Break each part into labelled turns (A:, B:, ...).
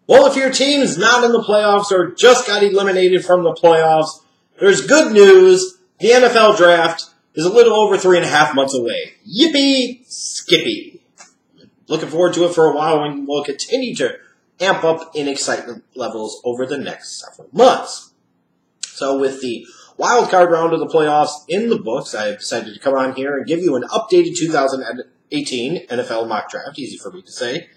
A: Well, if your team's not in the playoffs or just got eliminated from the playoffs, there's good news. The NFL draft is a little over 3.5 months away. Yippee skippy. Looking forward to it for a while, and we'll continue to amp up in excitement levels over the next several months. So with the wild card round of the playoffs in the books, I decided to come on here and give you an updated 2018 NFL mock draft, easy for me to say,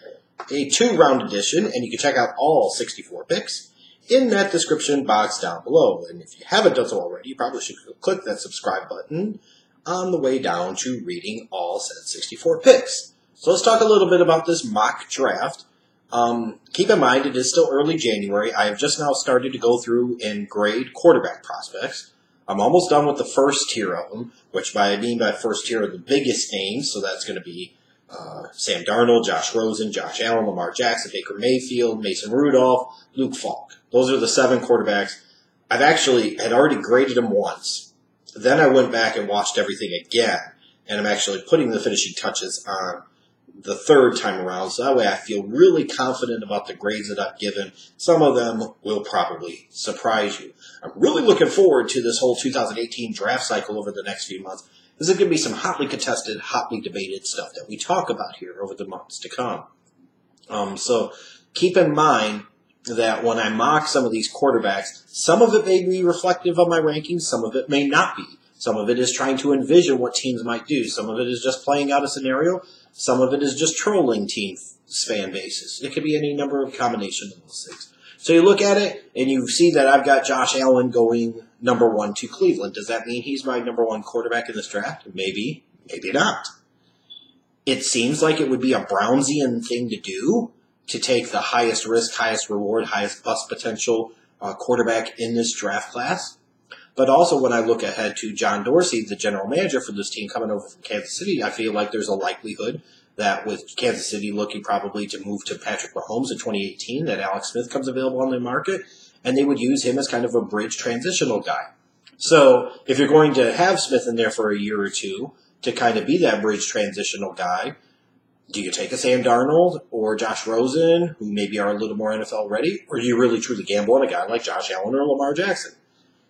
A: a 2-round edition, and you can check out all 64 picks in that description box down below. And if you haven't done so already, you probably should click that subscribe button on the way down to reading all said 64 picks. So let's talk a little bit about this mock draft. Keep in mind, it is still early January. I have just now started to go through and grade quarterback prospects. I'm almost done with the first tier of them, which I mean by first tier are the biggest names. So that's going to be Sam Darnold, Josh Rosen, Josh Allen, Lamar Jackson, Baker Mayfield, Mason Rudolph, Luke Falk. Those are the 7 quarterbacks. I've actually had already graded them once. Then I went back and watched everything again, and I'm actually putting the finishing touches on the 3rd time around, so that way I feel really confident about the grades that I've given. Some of them will probably surprise you. I'm really looking forward to this whole 2018 draft cycle over the next few months. This is going to be some hotly contested, hotly debated stuff that we talk about here over the months to come. So keep in mind that when I mock some of these quarterbacks, some of it may be reflective of my rankings, some of it may not be. Some of it is trying to envision what teams might do. Some of it is just playing out a scenario. Some of it is just trolling team fan bases. It could be any number of combinations of those things. So you look at it, and you see that I've got Josh Allen going number 1 to Cleveland. Does that mean he's my number 1 quarterback in this draft? Maybe, maybe not. It seems like it would be a Brownsian thing to do, to take the highest risk, highest reward, highest bust potential quarterback in this draft class. But also when I look ahead to John Dorsey, the general manager for this team coming over from Kansas City, I feel like there's a likelihood that with Kansas City looking probably to move to Patrick Mahomes in 2018, that Alex Smith comes available on the market, and they would use him as kind of a bridge transitional guy. So if you're going to have Smith in there for a year or two to kind of be that bridge transitional guy, do you take a Sam Darnold or Josh Rosen, who maybe are a little more NFL ready, or do you really truly gamble on a guy like Josh Allen or Lamar Jackson?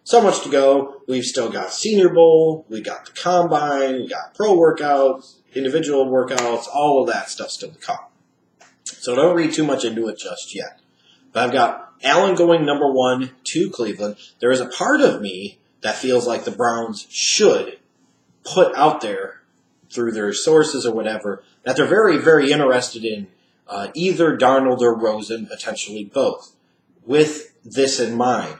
A: So much to go. We've still got Senior Bowl, we got the Combine, we got pro workouts, individual workouts, all of that stuff still to come. So don't read too much into it just yet. But I've got Allen going number 1 to Cleveland. There is a part of me that feels like the Browns should put out there through their sources or whatever that they're very, very interested in either Darnold or Rosen, potentially both, with this in mind,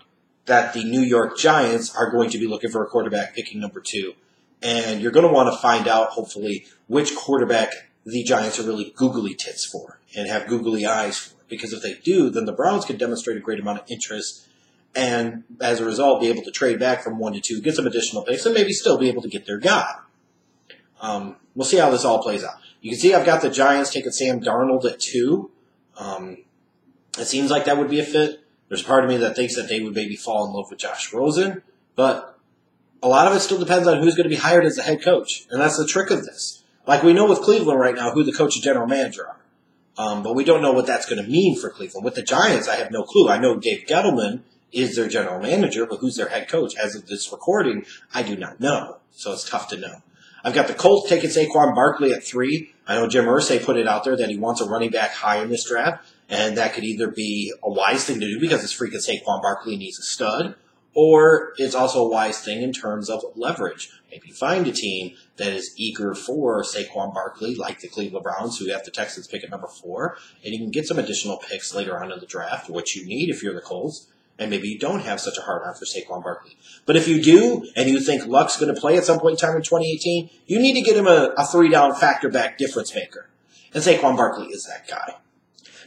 A: that the New York Giants are going to be looking for a quarterback picking number 2. And you're going to want to find out, hopefully, which quarterback the Giants are really googly tits for and have googly eyes for. Because if they do, then the Browns could demonstrate a great amount of interest and, as a result, be able to trade back from 1 to 2, get some additional picks, and maybe still be able to get their guy. We'll see how this all plays out. You can see I've got the Giants taking Sam Darnold at 2. It seems like that would be a fit. There's a part of me that thinks that they would maybe fall in love with Josh Rosen, but a lot of it still depends on who's going to be hired as the head coach, and that's the trick of this. Like we know with Cleveland right now who the coach and general manager are, but we don't know what that's going to mean for Cleveland. With the Giants, I have no clue. I know Dave Gettleman is their general manager, but who's their head coach? As of this recording, I do not know, so it's tough to know. I've got the Colts taking Saquon Barkley at 3. I know Jim Irsay put it out there that he wants a running back high in this draft, and that could either be a wise thing to do because it's freaking Saquon Barkley and he's a stud, or it's also a wise thing in terms of leverage. Maybe find a team that is eager for Saquon Barkley, like the Cleveland Browns, who have the Texans pick at number 4, and you can get some additional picks later on in the draft, which you need if you're the Colts, and maybe you don't have such a hard on for Saquon Barkley. But if you do, and you think Luck's going to play at some point in time in 2018, you need to get him a 3-down factor-back difference maker. And Saquon Barkley is that guy.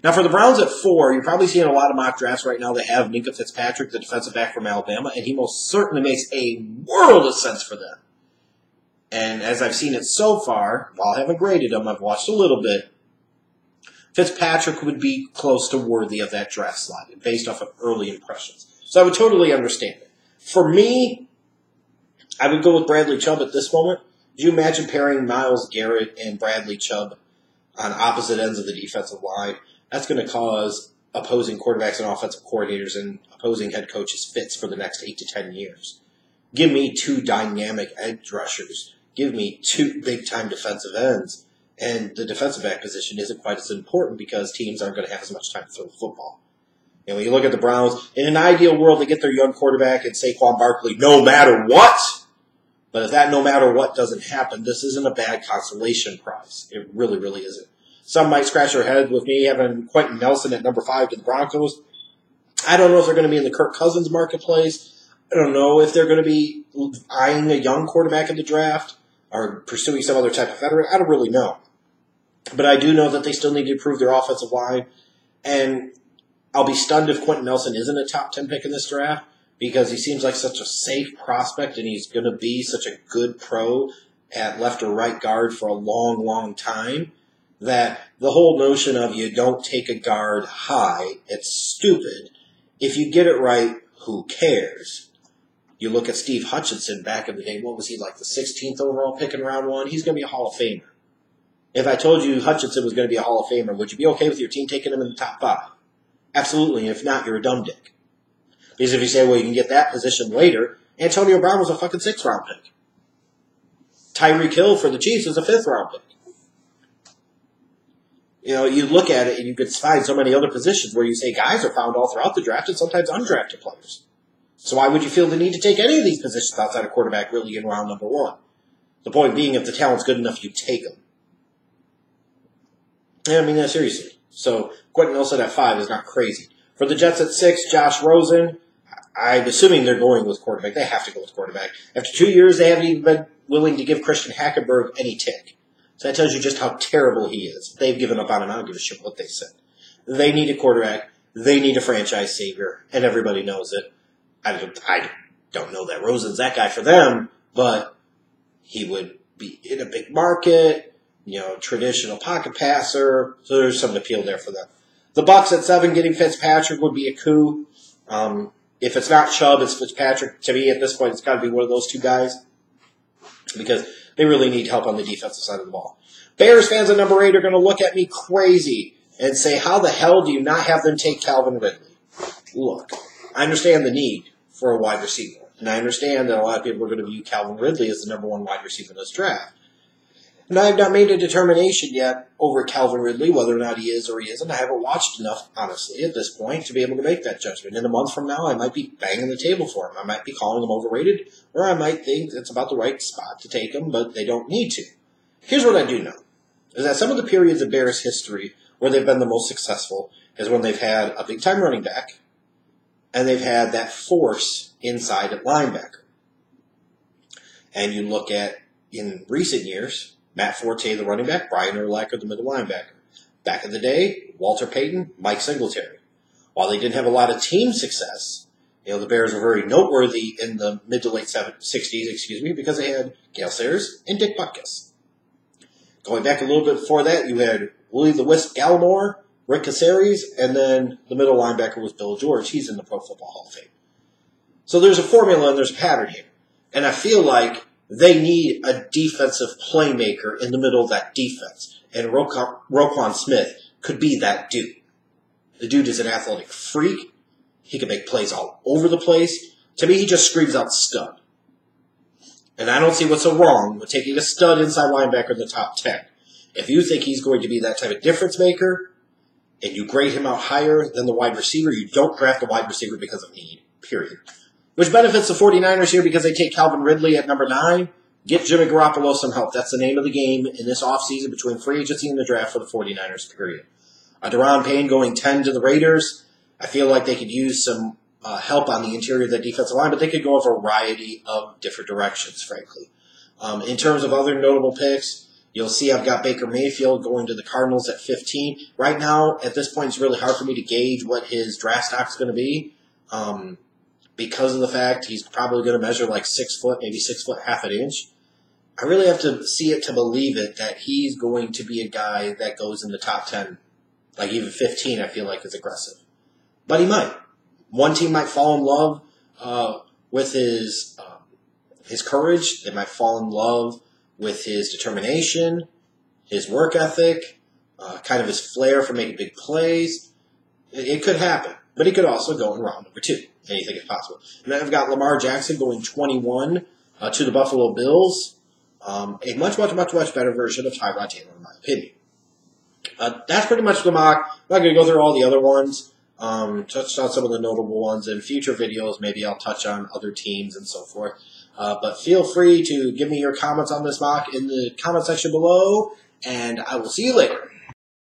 A: Now, for the Browns at 4, you're probably seeing a lot of mock drafts right now that have Minkah Fitzpatrick, the defensive back from Alabama, and he most certainly makes a world of sense for them. And as I've seen it so far, while I haven't graded him, I've watched a little bit, Fitzpatrick would be close to worthy of that draft slot based off of early impressions. So I would totally understand it. For me, I would go with Bradley Chubb at this moment. Do you imagine pairing Myles Garrett and Bradley Chubb on opposite ends of the defensive line? That's going to cause opposing quarterbacks and offensive coordinators and opposing head coaches fits for the next 8 to 10 years. Give me 2 dynamic edge rushers. Give me 2 big-time defensive ends. And the defensive back position isn't quite as important because teams aren't going to have as much time to throw the football. And when you look at the Browns, in an ideal world, they get their young quarterback and Saquon Barkley no matter what. But if that no matter what doesn't happen, this isn't a bad consolation prize. It really, really isn't. Some might scratch their head with me having Quenton Nelson at number 5 to the Broncos. I don't know if they're going to be in the Kirk Cousins marketplace. I don't know if they're going to be eyeing a young quarterback in the draft or pursuing some other type of veteran. I don't really know. But I do know that they still need to improve their offensive line. And I'll be stunned if Quenton Nelson isn't a top 10 pick in this draft because he seems like such a safe prospect and he's going to be such a good pro at left or right guard for a long, long time that the whole notion of you don't take a guard high, it's stupid. If you get it right, who cares? You look at Steve Hutchinson back in the day. What was he, like the 16th overall pick in round 1? He's going to be a Hall of Famer. If I told you Hutchinson was going to be a Hall of Famer, would you be okay with your team taking him in the top 5? Absolutely. If not, you're a dumb dick. Because if you say, well, you can get that position later, Antonio Brown was a fucking 6th round pick. Tyreek Hill for the Chiefs was a 5th round pick. You know, you look at it and you could find so many other positions where you say guys are found all throughout the draft and sometimes undrafted players. So why would you feel the need to take any of these positions outside of quarterback really in round number 1? The point being, if the talent's good enough, you take them. Yeah, I mean, seriously. So Quenton Nelson at 5 is not crazy. For the Jets at 6, Josh Rosen. I'm assuming they're going with quarterback. They have to go with quarterback. After 2 years, they haven't even been willing to give Christian Hackenberg any tick. So that tells you just how terrible he is. They've given up on him. I don't give a shit what they said. They need a quarterback. They need a franchise savior. And everybody knows it. I don't know that Rosen's that guy for them, but he would be in a big market, you know, traditional pocket passer. So there's some appeal there for them. The Bucs at 7 getting Fitzpatrick would be a coup. If it's not Chubb, it's Fitzpatrick. To me, at this point, it's got to be one of those 2 guys because they really need help on the defensive side of the ball. Bears fans at number 8 are going to look at me crazy and say, how the hell do you not have them take Calvin Ridley? Look, I understand the need for a wide receiver, and I understand that a lot of people are going to view Calvin Ridley as the number 1 wide receiver in this draft. And I have not made a determination yet over Calvin Ridley, whether or not he is or he isn't. I haven't watched enough, honestly, at this point to be able to make that judgment. In a month from now, I might be banging the table for him. I might be calling him overrated, or I might think it's about the right spot to take him, but they don't need to. Here's what I do know, is that some of the periods of Bears history where they've been the most successful is when they've had a big-time running back, and they've had that force inside at linebacker. And you look at, in recent years, Matt Forte, the running back, Brian Urlacher, the middle linebacker. Back in the day, Walter Payton, Mike Singletary. While they didn't have a lot of team success, you know, the Bears were very noteworthy in the mid to late 60s, because they had Gale Sayers and Dick Butkus. Going back a little bit before that, you had Willie the Wisp Gallimore, Rick Caceres, and then the middle linebacker was Bill George. He's in the Pro Football Hall of Fame. So there's a formula and there's a pattern here. And I feel like they need a defensive playmaker in the middle of that defense. And Roquan Smith could be that dude. The dude is an athletic freak. He can make plays all over the place. To me, he just screams out stud. And I don't see what's so wrong with taking a stud inside linebacker in the top 10. If you think he's going to be that type of difference maker, and you grade him out higher than the wide receiver, you don't draft a wide receiver because of need, period. Which benefits the 49ers here because they take Calvin Ridley at number 9. Get Jimmy Garoppolo some help. That's the name of the game in this offseason between free agency and the draft for the 49ers, period. Daron Payne going 10 to the Raiders. I feel like they could use some help on the interior of the defensive line, but they could go a variety of different directions, frankly. In terms of other notable picks, you'll see I've got Baker Mayfield going to the Cardinals at 15. Right now, at this point, it's really hard for me to gauge what his draft stock is going to be. Because of the fact he's probably going to measure like 6 foot, maybe 6 foot, half an inch. I really have to see it to believe it that he's going to be a guy that goes in the top 10. Like even 15, I feel like is aggressive. But he might. One team might fall in love with his courage. They might fall in love with his determination, his work ethic, kind of his flair for making big plays. It could happen. But he could also go in round number 2. Anything is possible. And then I've got Lamar Jackson going 21 to the Buffalo Bills. A much better version of Tyrod Taylor, in my opinion. That's pretty much the mock. I'm not going to go through all the other ones. Touched on some of the notable ones. In future videos, maybe I'll touch on other teams and so forth. But feel free to give me your comments on this mock in the comment section below, and I will see you later.